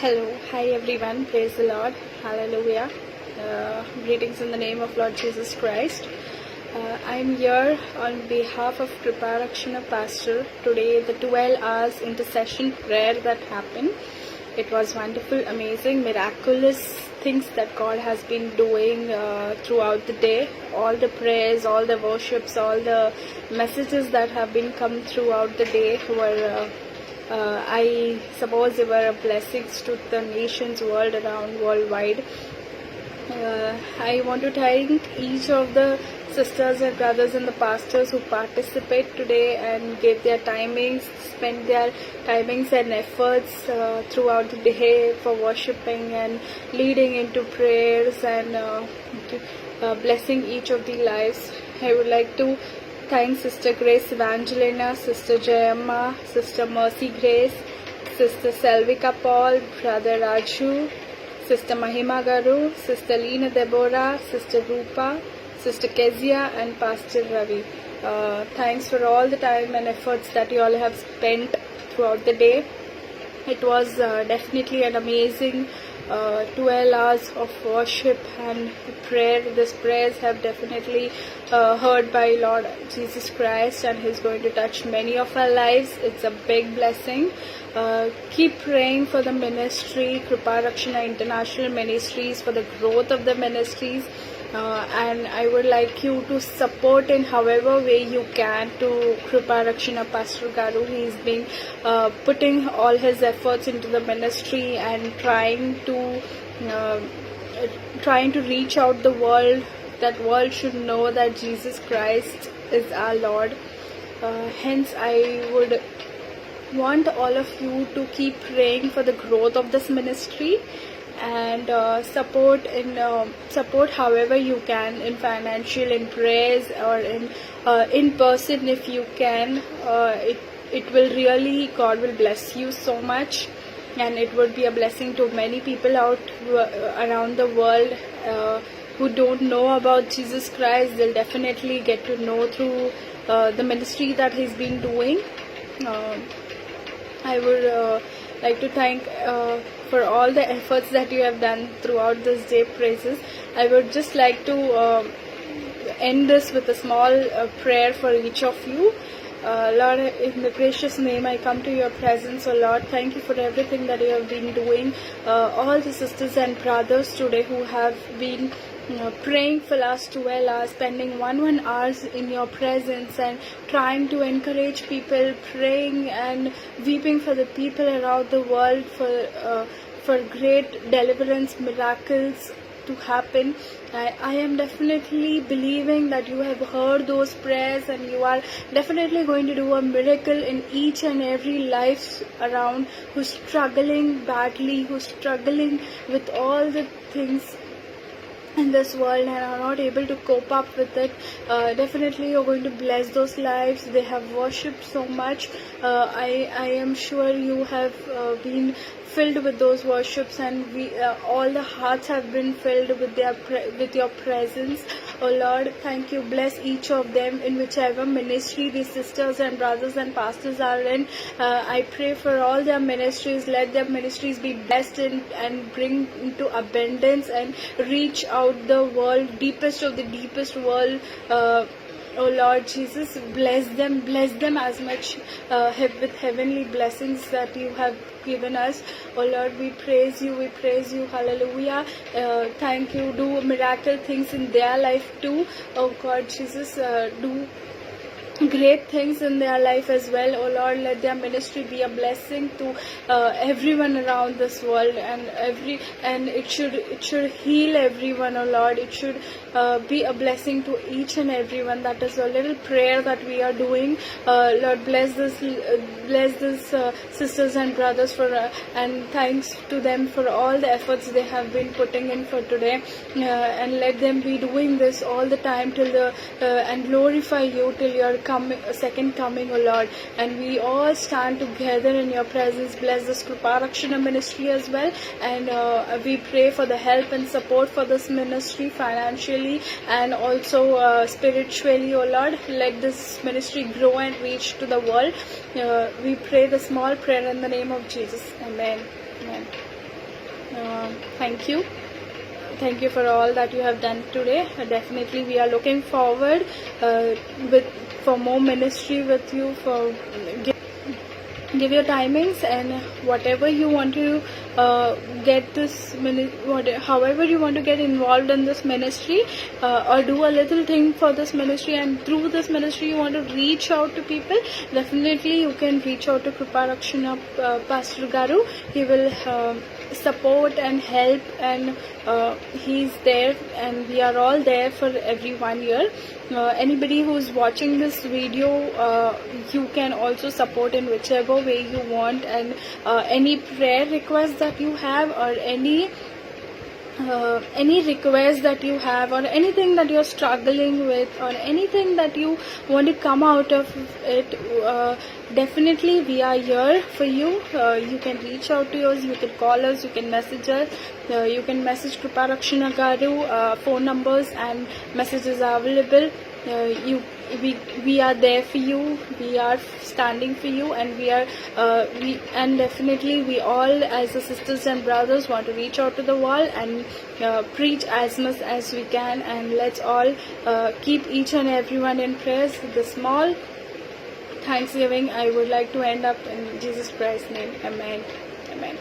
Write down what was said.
Hello, hi everyone, praise the Lord, hallelujah. Greetings in the name of Lord Jesus Christ. I'm here on behalf of Kripa Rakshana Pastor. Today, the 12 hours intercession prayer that happened. It was wonderful, amazing, miraculous things that God has been doing throughout the day. All the prayers, all the worships, all the messages that have been come throughout the day were I suppose they were blessings to the nations worldwide. I want to thank each of the sisters and brothers and the pastors who participate today and gave their timings, spent their timings and efforts throughout the day for worshipping and leading into prayers and blessing each of the lives. I would like to thank Sister Grace Evangelina, Sister Jayamma, Sister Mercy Grace, Sister Selvika Paul, Brother Raju, Sister Mahima Garu, Sister Lena Deborah, Sister Rupa, Sister Kezia and Pastor Ravi. Thanks for all the time and efforts that you all have spent throughout the day. It was definitely an amazing 12 hours of worship and prayer. These prayers have definitely heard by Lord Jesus Christ, and He's going to touch many of our lives. It's a big blessing. Keep praying for the ministry, Kripa Rakshana International Ministries, for the growth of the ministries. And I would like you to support in however way you can to Kripa Rakshana Pastor Garu. He's been putting all his efforts into the ministry and trying to reach out the world. That world should know that Jesus Christ is our Lord. Hence, I would want all of you to keep praying for the growth of this ministry and support however you can, in financial, in prayers, or in person if you can. It will really, God will bless you so much, and it would be a blessing to many people out around the world who don't know about Jesus Christ. They'll definitely get to know through the ministry that He's been doing. I would like to thank for all the efforts that you have done throughout this day praises. I would just like to end this with a small prayer for each of you. Lord, in the gracious name, I come to your presence. Oh Lord, thank you for everything that you have been doing. All the sisters and brothers today who have been praying for last 12 hours, spending 1 hours in your presence and trying to encourage people, praying and weeping for the people around the world for great deliverance, miracles to happen. I am definitely believing that you have heard those prayers, and you are definitely going to do a miracle in each and every life around who's struggling badly, who's struggling with all the things in this world and are not able to cope up with it. Definitely you're going to bless those lives. They have worshipped so much. I am sure you have been filled with those worships, and all the hearts have been filled with your presence. Oh Lord, thank you. Bless each of them in whichever ministry these sisters and brothers and pastors are in. I pray for all their ministries. Let their ministries be blessed and bring into abundance and reach out the world, deepest of the deepest world. Oh Lord Jesus, bless them as much with heavenly blessings that you have given us. Oh Lord, we praise you, hallelujah. Thank you. Do miracle things in their life too. Oh God Jesus, do great things in their life as well. Oh Lord, let their ministry be a blessing to everyone around this world, and it should heal everyone. Oh Lord, it should be a blessing to each and everyone. That is a little prayer that we are doing. Lord, bless this sisters and brothers for and thanks to them for all the efforts they have been putting in for today, and let them be doing this all the time till and glorify you till your second coming, O Lord. And we all stand together in your presence. Bless this Kripa Rakshana ministry as well, and we pray for the help and support for this ministry financially and also spiritually, O Lord. Let this ministry grow and reach to the world. We pray the small prayer in the name of Jesus. Amen. Amen. Thank you. Thank you for all that you have done today. Definitely, we are looking forward for more ministry with you. For give your timings and whatever you want to get this however you want to get involved in this ministry, or do a little thing for this ministry, and through this ministry you want to reach out to people, definitely you can reach out to Kripa Rakshana Pastor Garu. He will support and help, and he's there, and we are all there for everyone here. Anybody who's watching this video, you can also support in whichever way you want, and any prayer request that you have, or any request that you have, or anything that you're struggling with, or anything that you want to come out of it, definitely we are here for you. You can reach out to us, you can call us, you can message us, you can message Kripa Rakshana Garu. Phone numbers and messages are available. We are there for you, we are standing for you, and and definitely we all as the sisters and brothers want to reach out to the world and preach as much as we can, and let's all keep each and everyone in prayers. With the small thanksgiving, I would like to end up in Jesus Christ's name. Amen. Amen.